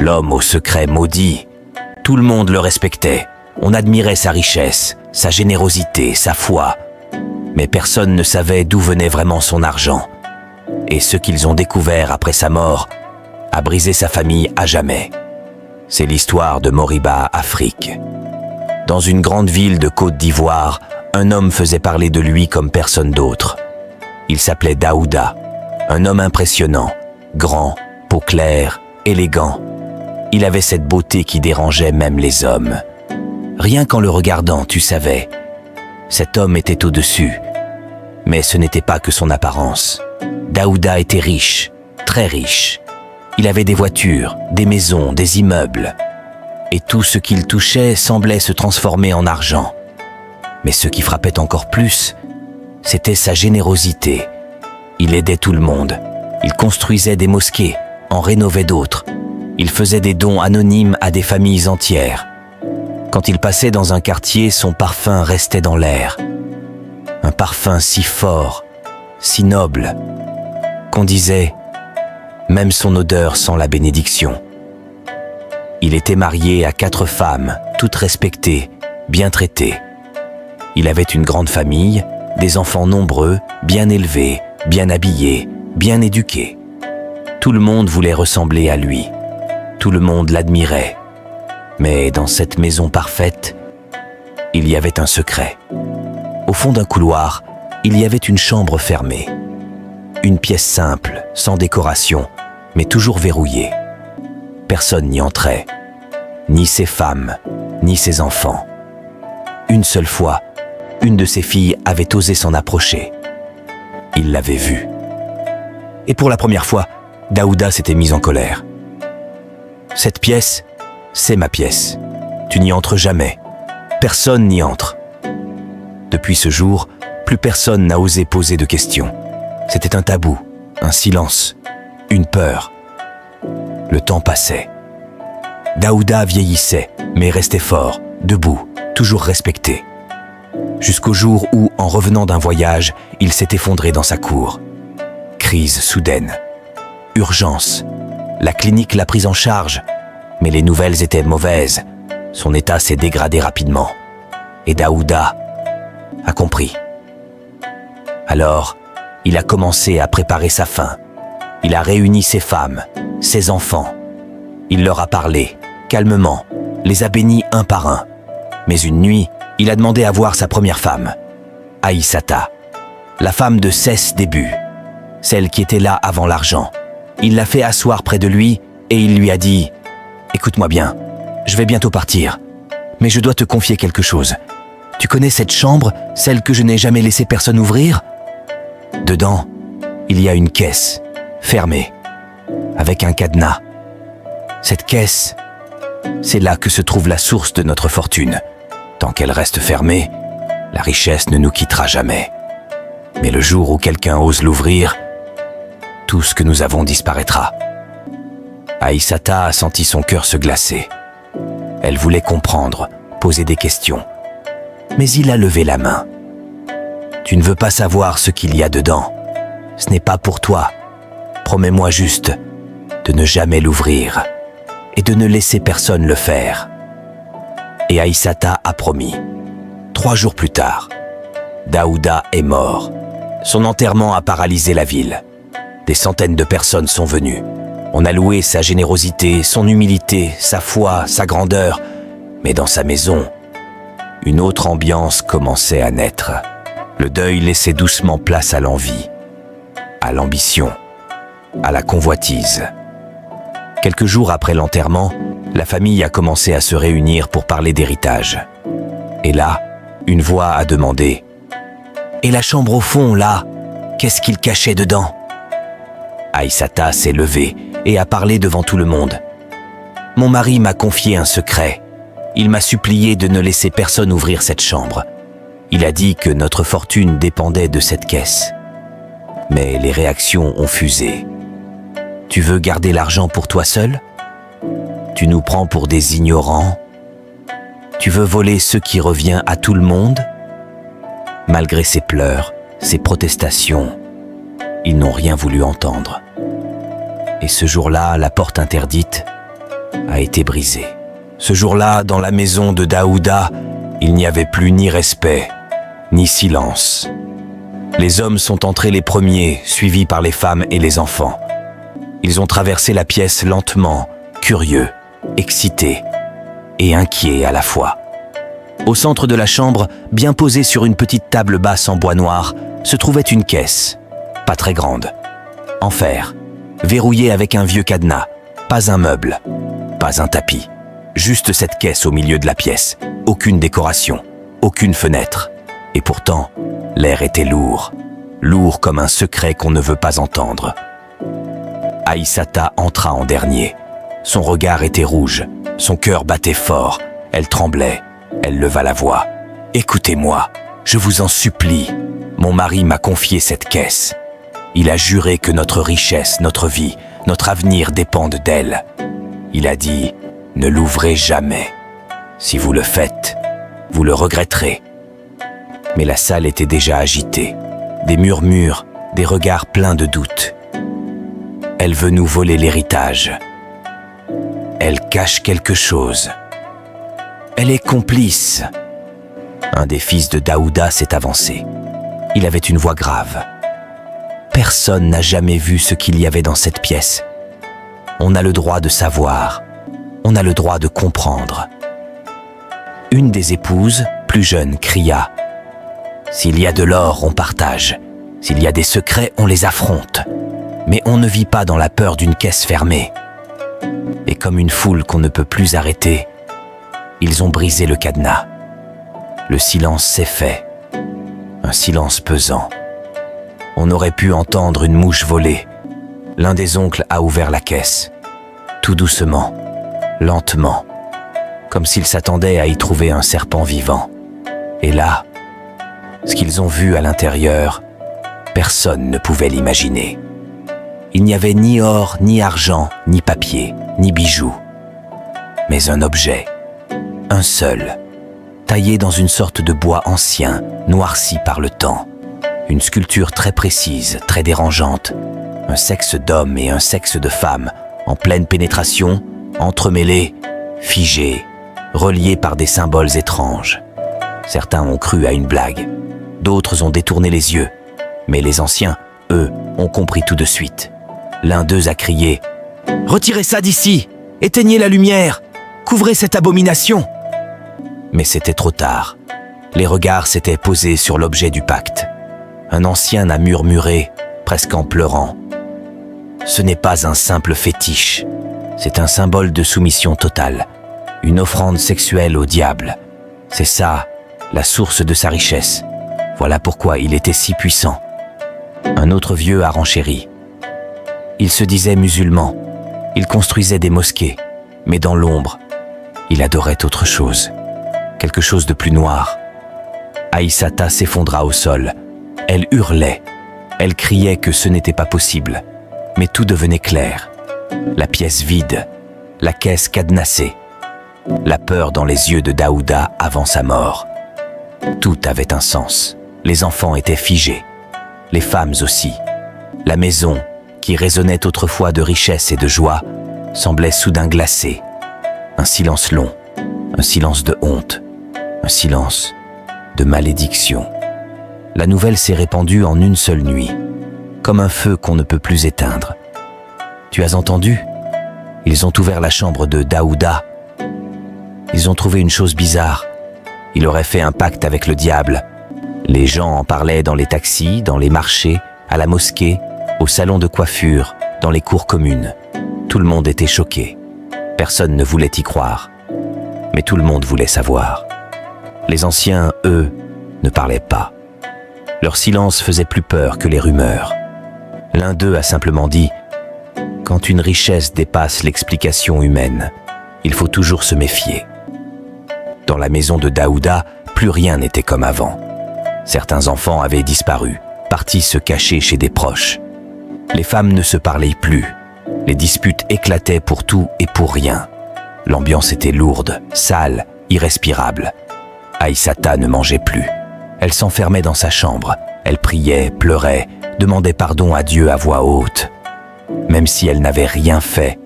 L'homme au secret maudit. Tout le monde le respectait. On admirait sa richesse, sa générosité, sa foi. Mais personne ne savait d'où venait vraiment son argent. Et ce qu'ils ont découvert après sa mort a brisé sa famille à jamais. C'est l'histoire de Moriba Afrique. Dans une grande ville de Côte d'Ivoire, un homme faisait parler de lui comme personne d'autre. Il s'appelait Daouda, un homme impressionnant, grand, peau claire, élégant. Il avait cette beauté qui dérangeait même les hommes. Rien qu'en le regardant, tu savais, cet homme était au-dessus. Mais ce n'était pas que son apparence. Daouda était riche, très riche. Il avait des voitures, des maisons, des immeubles. Et tout ce qu'il touchait semblait se transformer en argent. Mais ce qui frappait encore plus, c'était sa générosité. Il aidait tout le monde. Il construisait des mosquées, en rénovait d'autres. Il faisait des dons anonymes à des familles entières. Quand il passait dans un quartier, son parfum restait dans l'air. Un parfum si fort, si noble, qu'on disait « Même son odeur sent la bénédiction ». Il était marié à 4 femmes, toutes respectées, bien traitées. Il avait une grande famille, des enfants nombreux, bien élevés, bien habillés, bien éduqués. Tout le monde voulait ressembler à lui. Tout le monde l'admirait. Mais dans cette maison parfaite, il y avait un secret. Au fond d'un couloir, il y avait une chambre fermée. Une pièce simple, sans décoration, mais toujours verrouillée. Personne n'y entrait, ni ses femmes, ni ses enfants. Une seule fois, une de ses filles avait osé s'en approcher. Il l'avait vue. Et pour la première fois, Daouda s'était mis en colère. « Cette pièce, c'est ma pièce. Tu n'y entres jamais. Personne n'y entre. » Depuis ce jour, plus personne n'a osé poser de questions. C'était un tabou, un silence, une peur. Le temps passait. Daouda vieillissait, mais restait fort, debout, toujours respecté. Jusqu'au jour où, en revenant d'un voyage, il s'est effondré dans sa cour. Crise soudaine. Urgence. La clinique l'a pris en charge, mais les nouvelles étaient mauvaises. Son état s'est dégradé rapidement. Et Daouda a compris. Alors, il a commencé à préparer sa fin. Il a réuni ses femmes, ses enfants. Il leur a parlé, calmement, les a bénis un par un. Mais une nuit, il a demandé à voir sa première femme, Aïssata, la femme de Cesse début, celle qui était là avant l'argent. Il l'a fait asseoir près de lui et il lui a dit « Écoute-moi bien, je vais bientôt partir, mais je dois te confier quelque chose. Tu connais cette chambre, celle que je n'ai jamais laissé personne ouvrir ? Dedans, il y a une caisse, fermée, avec un cadenas. Cette caisse, c'est là que se trouve la source de notre fortune. Tant qu'elle reste fermée, la richesse ne nous quittera jamais. Mais le jour où quelqu'un ose l'ouvrir, tout ce que nous avons disparaîtra. » Aïssata a senti son cœur se glacer. Elle voulait comprendre, poser des questions. Mais il a levé la main. « Tu ne veux pas savoir ce qu'il y a dedans. Ce n'est pas pour toi. Promets-moi juste de ne jamais l'ouvrir et de ne laisser personne le faire. » Et Aïssata a promis. 3 jours plus tard, Daouda est mort. Son enterrement a paralysé la ville. Des centaines de personnes sont venues. On a loué sa générosité, son humilité, sa foi, sa grandeur. Mais dans sa maison, une autre ambiance commençait à naître. Le deuil laissait doucement place à l'envie, à l'ambition, à la convoitise. Quelques jours après l'enterrement, la famille a commencé à se réunir pour parler d'héritage. Et là, une voix a demandé « Et la chambre au fond, là, qu'est-ce qu'il cachait dedans ?» Aïssata s'est levée et a parlé devant tout le monde. « Mon mari m'a confié un secret. Il m'a supplié de ne laisser personne ouvrir cette chambre. Il a dit que notre fortune dépendait de cette caisse. » Mais les réactions ont fusé. « Tu veux garder l'argent pour toi seul ? Tu nous prends pour des ignorants ? Tu veux voler ce qui revient à tout le monde ?» Malgré ses pleurs, ses protestations, ils n'ont rien voulu entendre. Et ce jour-là, la porte interdite, a été brisé. Ce jour-là, dans la maison de Daouda, il n'y avait plus ni respect, ni silence. Les hommes sont entrés les premiers, suivis par les femmes et les enfants. Ils ont traversé la pièce lentement, curieux, excités et inquiets à la fois. Au centre de la chambre, bien posée sur une petite table basse en bois noir, se trouvait une caisse, pas très grande, en fer, verrouillée avec un vieux cadenas, pas un meuble, pas un tapis. Juste cette caisse au milieu de la pièce, aucune décoration, aucune fenêtre. Et pourtant, l'air était lourd, lourd comme un secret qu'on ne veut pas entendre. Aïssata entra en dernier. Son regard était rouge, son cœur battait fort, elle tremblait, elle leva la voix. « Écoutez-moi, je vous en supplie, mon mari m'a confié cette caisse. Il a juré que notre richesse, notre vie, notre avenir dépendent d'elle. Il a dit, ne l'ouvrez jamais. Si vous le faites, vous le regretterez. » Mais la salle était déjà agitée. Des murmures, des regards pleins de doutes. Elle veut nous voler l'héritage. Elle cache quelque chose. Elle est complice. Un des fils de Daouda s'est avancé. Il avait une voix grave. Personne n'a jamais vu ce qu'il y avait dans cette pièce. On a le droit de savoir. On a le droit de comprendre. Une des épouses, plus jeune, cria « S'il y a de l'or, on partage. S'il y a des secrets, on les affronte. Mais on ne vit pas dans la peur d'une caisse fermée. » Et comme une foule qu'on ne peut plus arrêter, ils ont brisé le cadenas. Le silence s'est fait. Un silence pesant. On aurait pu entendre une mouche voler. L'un des oncles a ouvert la caisse. Tout doucement, lentement, comme s'il s'attendait à y trouver un serpent vivant. Et là, ce qu'ils ont vu à l'intérieur, personne ne pouvait l'imaginer. Il n'y avait ni or, ni argent, ni papier, ni bijoux. Mais un objet, un seul, taillé dans une sorte de bois ancien, noirci par le temps. Une sculpture très précise, très dérangeante. Un sexe d'homme et un sexe de femme, en pleine pénétration, entremêlés, figés, reliés par des symboles étranges. Certains ont cru à une blague, d'autres ont détourné les yeux, mais les anciens, eux, ont compris tout de suite. L'un d'eux a crié « Retirez ça d'ici! Éteignez la lumière! Couvrez cette abomination !» Mais c'était trop tard. Les regards s'étaient posés sur l'objet du pacte. Un ancien a murmuré, presque en pleurant. « Ce n'est pas un simple fétiche. C'est un symbole de soumission totale. Une offrande sexuelle au diable. C'est ça, la source de sa richesse. Voilà pourquoi il était si puissant. » Un autre vieux a renchéri. Il se disait musulman. Il construisait des mosquées. Mais dans l'ombre, il adorait autre chose. Quelque chose de plus noir. Aïssata s'effondra au sol. Elle hurlait. Elle criait que ce n'était pas possible. Mais tout devenait clair. La pièce vide. La caisse cadenassée. La peur dans les yeux de Daouda avant sa mort. Tout avait un sens. Les enfants étaient figés. Les femmes aussi. La maison, qui résonnait autrefois de richesse et de joie, semblait soudain glacée. Un silence long, un silence de honte, un silence de malédiction. La nouvelle s'est répandue en une seule nuit, comme un feu qu'on ne peut plus éteindre. Tu as entendu? Ils ont ouvert la chambre de Daouda. Ils ont trouvé une chose bizarre. Il aurait fait un pacte avec le diable. Les gens en parlaient dans les taxis, dans les marchés, à la mosquée, au salon de coiffure, dans les cours communes. Tout le monde était choqué. Personne ne voulait y croire. Mais tout le monde voulait savoir. Les anciens, eux, ne parlaient pas. Leur silence faisait plus peur que les rumeurs. L'un d'eux a simplement dit « Quand une richesse dépasse l'explication humaine, il faut toujours se méfier. » Dans la maison de Daouda, plus rien n'était comme avant. Certains enfants avaient disparu, partis se cacher chez des proches. Les femmes ne se parlaient plus. Les disputes éclataient pour tout et pour rien. L'ambiance était lourde, sale, irrespirable. Aïssata ne mangeait plus. Elle s'enfermait dans sa chambre. Elle priait, pleurait, demandait pardon à Dieu à voix haute. Même si elle n'avait rien fait,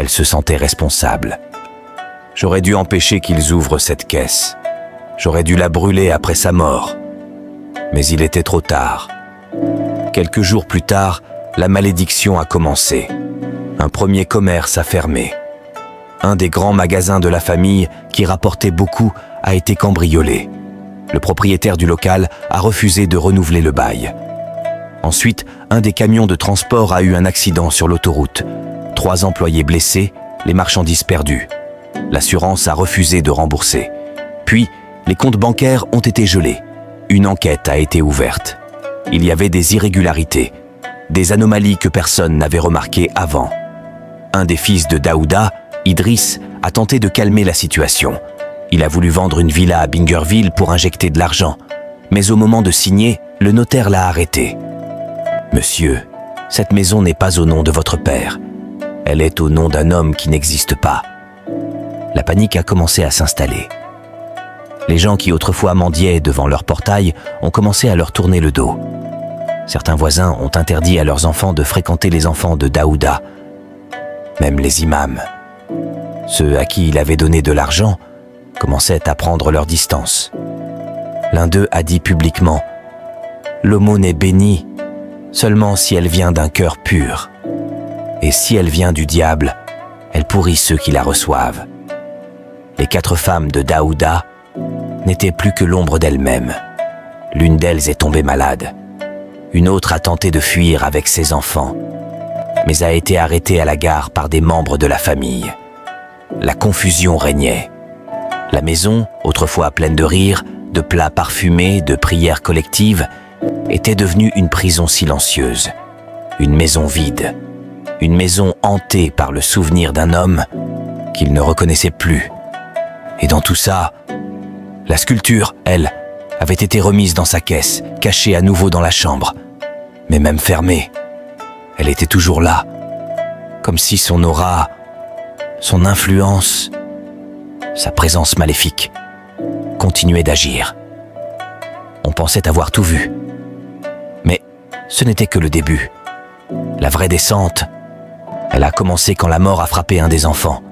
Elle se sentait responsable. J'aurais dû empêcher qu'ils ouvrent cette caisse. J'aurais dû la brûler après sa mort. Mais il était trop tard. Quelques jours plus tard, la malédiction a commencé. Un premier commerce a fermé. Un des grands magasins de la famille, qui rapportait beaucoup, a été cambriolé. Le propriétaire du local a refusé de renouveler le bail. Ensuite, un des camions de transport a eu un accident sur l'autoroute. 3 employés blessés, les marchandises perdues. L'assurance a refusé de rembourser. Puis, les comptes bancaires ont été gelés. Une enquête a été ouverte. Il y avait des irrégularités, des anomalies que personne n'avait remarquées avant. Un des fils de Daouda, Idriss, a tenté de calmer la situation. Il a voulu vendre une villa à Bingerville pour injecter de l'argent. Mais au moment de signer, le notaire l'a arrêté. « Monsieur, cette maison n'est pas au nom de votre père. Elle est au nom d'un homme qui n'existe pas. » La panique a commencé à s'installer. Les gens qui autrefois mendiaient devant leur portail ont commencé à leur tourner le dos. Certains voisins ont interdit à leurs enfants de fréquenter les enfants de Daouda. Même les imams, ceux à qui il avait donné de l'argent, commençaient à prendre leur distance. L'un d'eux a dit publiquement « L'aumône est bénie seulement si elle vient d'un cœur pur. Et si elle vient du diable, elle pourrit ceux qui la reçoivent. » Les 4 femmes de Daouda n'étaient plus que l'ombre d'elles-mêmes. L'une d'elles est tombée malade. Une autre a tenté de fuir avec ses enfants, mais a été arrêtée à la gare par des membres de la famille. La confusion régnait. La maison, autrefois pleine de rires, de plats parfumés, de prières collectives, était devenue une prison silencieuse. Une maison vide. Une maison hantée par le souvenir d'un homme qu'il ne reconnaissait plus. Et dans tout ça, la sculpture, elle, avait été remise dans sa caisse, cachée à nouveau dans la chambre. Mais même fermée, elle était toujours là, comme si son aura, son influence, sa présence maléfique, continuait d'agir. On pensait avoir tout vu. Mais ce n'était que le début. La vraie descente, elle a commencé quand la mort a frappé un des enfants.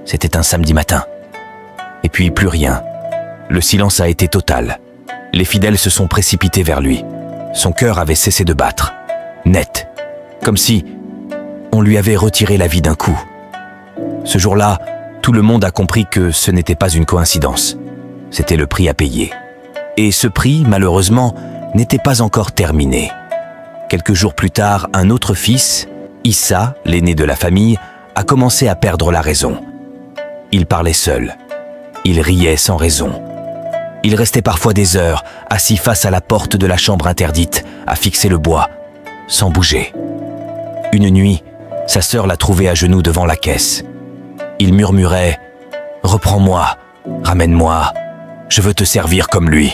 C'était un samedi matin. Et puis plus rien. Le silence a été total. Les fidèles se sont précipités vers lui. Son cœur avait cessé de battre. Net. Comme si on lui avait retiré la vie d'un coup. Ce jour-là, tout le monde a compris que ce n'était pas une coïncidence. C'était le prix à payer. Et ce prix, malheureusement, n'était pas encore terminé. Quelques jours plus tard, un autre fils, Issa, l'aîné de la famille, a commencé à perdre la raison. Il parlait seul. Il riait sans raison. Il restait parfois des heures, assis face à la porte de la chambre interdite, à fixer le bois, sans bouger. Une nuit, sa sœur l'a trouvé à genoux devant la caisse. Il murmurait « Reprends-moi, ramène-moi, je veux te servir comme lui. »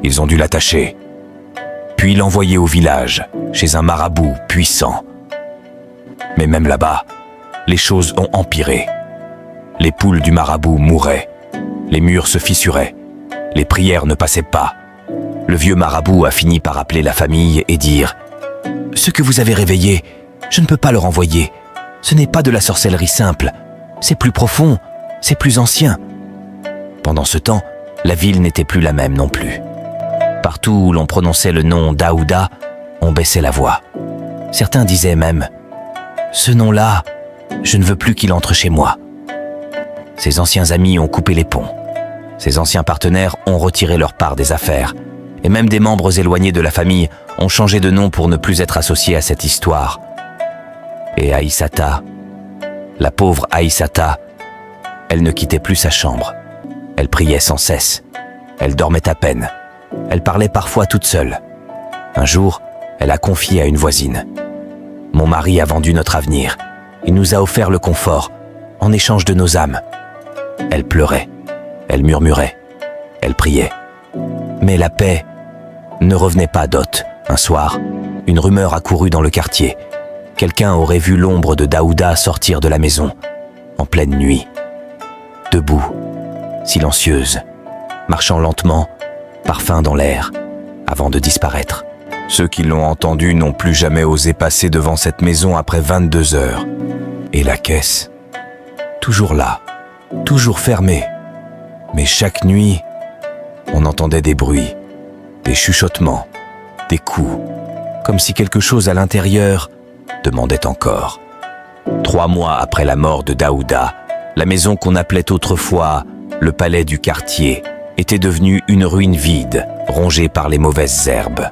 Ils ont dû l'attacher, puis l'envoyer au village, chez un marabout puissant. Mais même là-bas, les choses ont empiré. Les poules du marabout mouraient, les murs se fissuraient, les prières ne passaient pas. Le vieux marabout a fini par appeler la famille et dire « Ce que vous avez réveillé, je ne peux pas le renvoyer. Ce n'est pas de la sorcellerie simple, c'est plus profond, c'est plus ancien. » Pendant ce temps, la ville n'était plus la même non plus. Partout où l'on prononçait le nom Daouda, on baissait la voix. Certains disaient même « Ce nom-là, je ne veux plus qu'il entre chez moi. » Ses anciens amis ont coupé les ponts. Ses anciens partenaires ont retiré leur part des affaires. Et même des membres éloignés de la famille ont changé de nom pour ne plus être associés à cette histoire. Et Aïssata, la pauvre Aïssata, elle ne quittait plus sa chambre. Elle priait sans cesse. Elle dormait à peine. Elle parlait parfois toute seule. Un jour, elle a confié à une voisine. « Mon mari a vendu notre avenir. Il nous a offert le confort, en échange de nos âmes. » Elle pleurait. Elle murmurait. Elle priait. Mais la paix ne revenait pas d'hôte. Un soir, une rumeur a couru dans le quartier. Quelqu'un aurait vu l'ombre de Daouda sortir de la maison, en pleine nuit. Debout, silencieuse, marchant lentement, parfum dans l'air, avant de disparaître. Ceux qui l'ont entendu n'ont plus jamais osé passer devant cette maison après 22 heures. Et la caisse, toujours là, toujours fermée. Mais chaque nuit, on entendait des bruits, des chuchotements, des coups, comme si quelque chose à l'intérieur demandait encore. 3 mois après la mort de Daouda, la maison qu'on appelait autrefois le palais du quartier était devenue une ruine vide, rongée par les mauvaises herbes.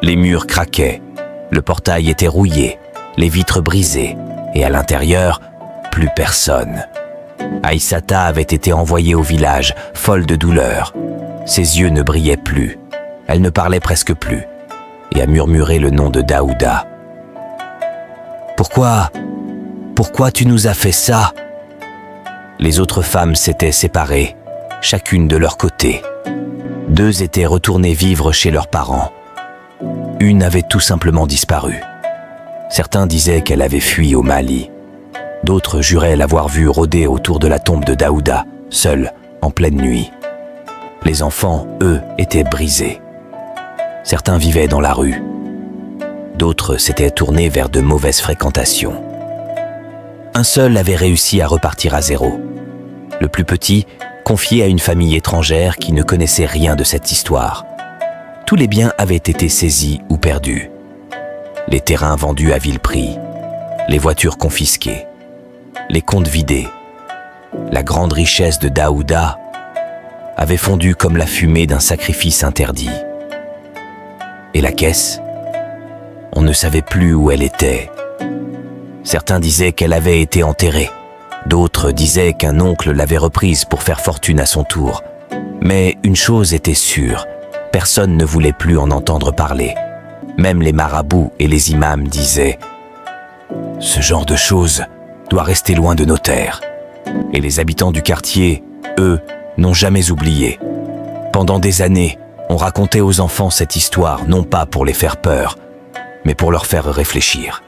Les murs craquaient, le portail était rouillé, les vitres brisées, et à l'intérieur, plus personne. Aïssata avait été envoyée au village, folle de douleur. Ses yeux ne brillaient plus, elle ne parlait presque plus, et a murmuré le nom de Daouda. « Pourquoi tu nous as fait ça ?» Les autres femmes s'étaient séparées, chacune de leur côté. 2 étaient retournées vivre chez leurs parents. Une avait tout simplement disparu. Certains disaient qu'elle avait fui au Mali. D'autres juraient l'avoir vue rôder autour de la tombe de Daouda, seule, en pleine nuit. Les enfants, eux, étaient brisés. Certains vivaient dans la rue. D'autres s'étaient tournés vers de mauvaises fréquentations. Un seul avait réussi à repartir à zéro. Le plus petit, confié à une famille étrangère qui ne connaissait rien de cette histoire. Tous les biens avaient été saisis ou perdus. Les terrains vendus à vil prix, les voitures confisquées, les comptes vidés. La grande richesse de Daouda avait fondu comme la fumée d'un sacrifice interdit. Et la caisse ? On ne savait plus où elle était. Certains disaient qu'elle avait été enterrée. D'autres disaient qu'un oncle l'avait reprise pour faire fortune à son tour. Mais une chose était sûre, personne ne voulait plus en entendre parler. Même les marabouts et les imams disaient « Ce genre de choses doit rester loin de nos terres. » Et les habitants du quartier, eux, n'ont jamais oublié. Pendant des années, on racontait aux enfants cette histoire non pas pour les faire peur, mais pour leur faire réfléchir.